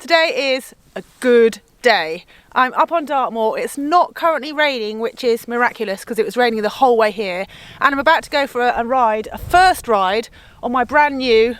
Today is a good day. I'm up on Dartmoor. It's not currently raining, which is miraculous because it was raining the whole way here. And I'm about to go for a first ride on my brand new,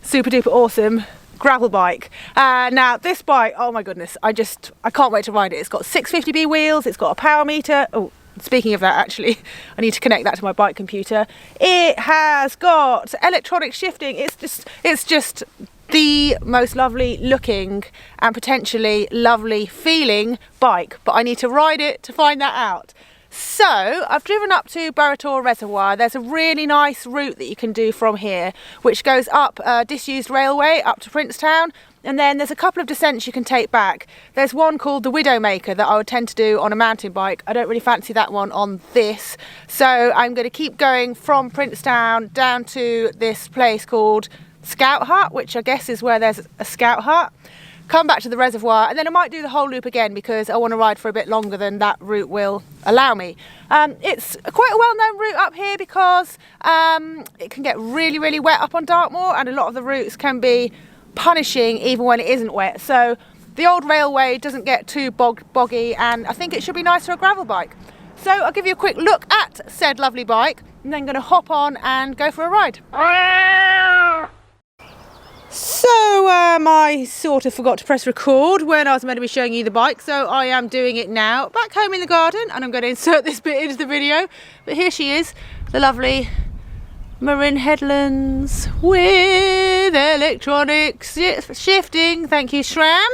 super duper awesome gravel bike. Now this bike, oh my goodness, I can't wait to ride it. It's got 650B wheels, it's got a power meter. Oh, speaking of that, actually, I need to connect that to my bike computer. It has got electronic shifting. It's just the most lovely looking and potentially lovely feeling bike, but I need to ride it to find that out. So I've driven up to Burrator Reservoir. There's a really nice route that you can do from here, which goes up a disused railway up to Princetown, and then there's a couple of descents you can take back. There's one called the Widowmaker that I would tend to do on a mountain bike. I don't really fancy that one on this, so I'm going to keep going from Princetown down to this place called Scout Hut, which I guess is where there's a scout hut. Come back to the reservoir, and then I might do the whole loop again because I want to ride for a bit longer than that route will allow me. It's quite a well-known route up here because it can get really, really wet up on Dartmoor, and a lot of the routes can be punishing even when it isn't wet. So the old railway doesn't get too boggy, and I think it should be nice for a gravel bike. So I'll give you a quick look at said lovely bike, and then I'm going to hop on and go for a ride. So I sort of forgot to press record when I was meant to be showing you the bike, so I am doing it now, back home in the garden, and I'm going to insert this bit into the video. But here she is, the lovely Marin Headlands with electronic shifting. Thank you, SRAM.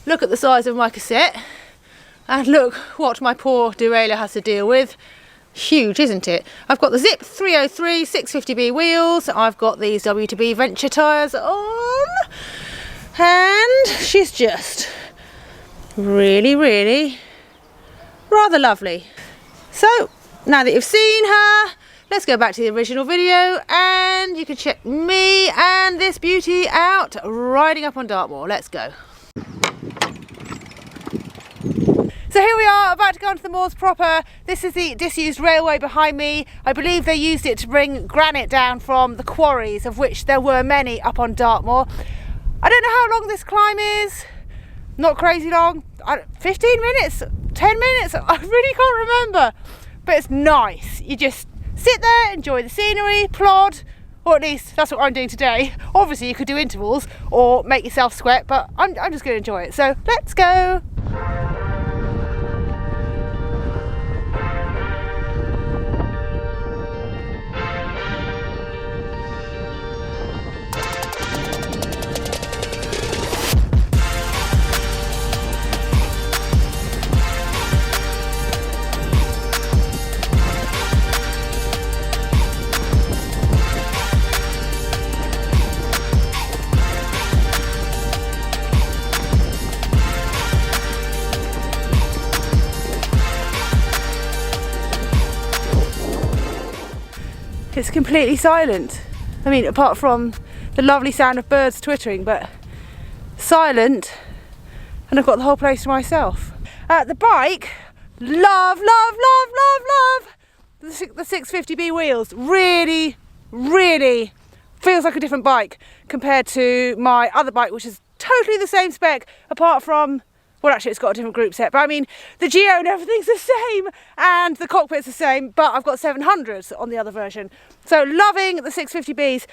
Look at the size of my cassette, and look what my poor derailleur has to deal with. Huge, isn't it? I've got the Zip 303 650B wheels, I've got these W2B Venture tyres on, and she's just really, really rather lovely. So now that you've seen her, let's go back to the original video and you can check me and this beauty out riding up on Dartmoor. Let's go. So here we are, about to go onto the moors proper. This is the disused railway behind me. I believe they used it to bring granite down from the quarries, of which there were many up on Dartmoor. I don't know how long this climb is. Not crazy long. 15 minutes? 10 minutes? I really can't remember. But it's nice. You just sit there, enjoy the scenery, plod, or at least that's what I'm doing today. Obviously you could do intervals or make yourself sweat, but I'm just going to enjoy it. So let's go. It's completely silent. I mean, apart from the lovely sound of birds twittering, but silent, and I've got the whole place to myself. The bike, love the 650B wheels. Really, really feels like a different bike compared to my other bike, which is totally the same spec, apart from, well, actually it's got a different group set, but I mean the geo and everything's the same and the cockpit's the same, but I've got 700s on the other version. So loving the 650Bs.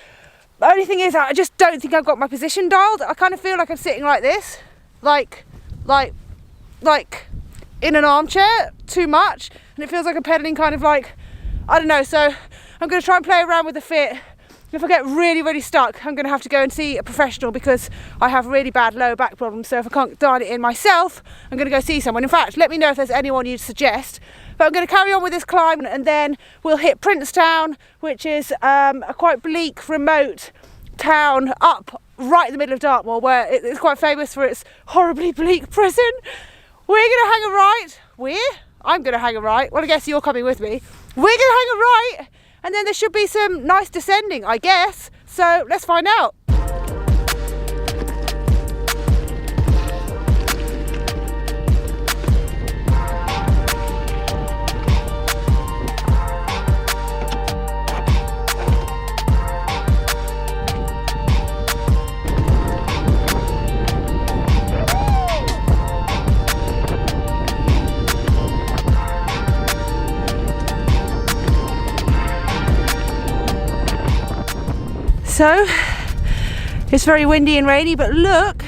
The only thing is I just don't think I've got my position dialed. I kind of feel like I'm sitting like this, like in an armchair too much, and it feels like I'm pedaling kind of like, I don't know. So I'm going to try and play around with the fit. If I get really, really stuck, I'm going to have to go and see a professional because I have really bad lower back problems. So if I can't dial it in myself, I'm going to go see someone. In fact, let me know if there's anyone you'd suggest. But I'm going to carry on with this climb, and then we'll hit Princetown, which is a quite bleak, remote town up right in the middle of Dartmoor, where it's quite famous for its horribly bleak prison. We're going to hang a right. I'm going to hang a right. Well, I guess you're coming with me. We're going to hang a right. And then there should be some nice descending, I guess. So let's find out. So it's very windy and rainy, but look,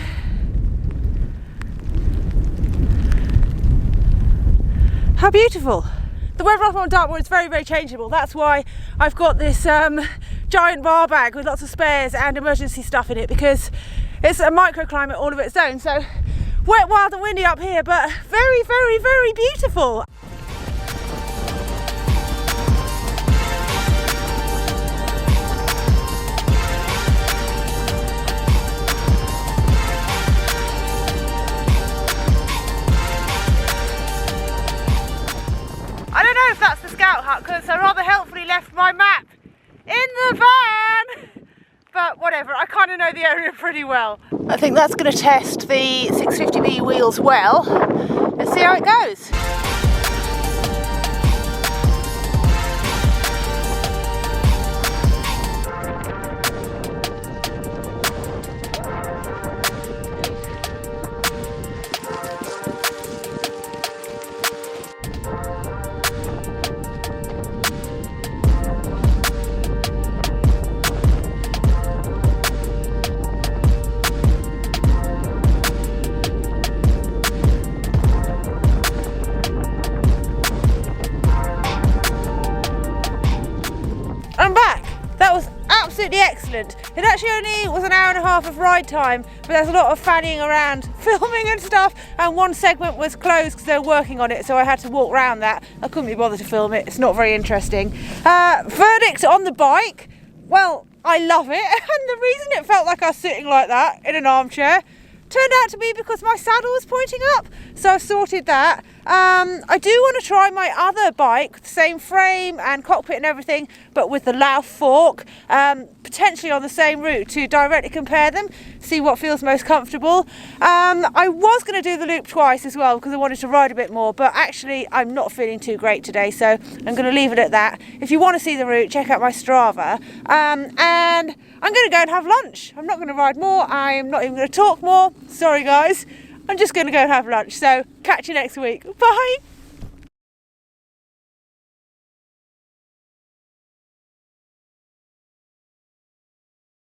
how beautiful. The weather up on Dartmoor is very, very changeable. That's why I've got this giant bar bag with lots of spares and emergency stuff in it, because it's a microclimate all of its own. So wet, wild and windy up here, but very, very, very beautiful. I don't know if that's the scout hut, because I rather helpfully left my map in the van, but whatever, I kind of know the area pretty well. I think that's going to test the 650B wheels well. Let's see how it goes. I'm back. That was absolutely excellent. It actually only was an hour and a half of ride time, but there's a lot of fannying around, filming and stuff, and one segment was closed because they were working on it, so I had to walk around that. I couldn't be bothered to film it. It's not very interesting. Verdict on the bike, well, I love it, and the reason it felt like I was sitting like that in an armchair turned out to be because my saddle was pointing up, so I've sorted that. I do want to try my other bike, the same frame and cockpit and everything, but with the Louth fork, potentially on the same route, to directly compare them, see what feels most comfortable. I was going to do the loop twice as well because I wanted to ride a bit more, but actually I'm not feeling too great today, so I'm going to leave it at that. If you want to see the route, check out my Strava, and I'm going to go and have lunch. I'm not going to ride more, I'm not even going to talk more, sorry guys. I'm just going to go and have lunch, so catch you next week. Bye!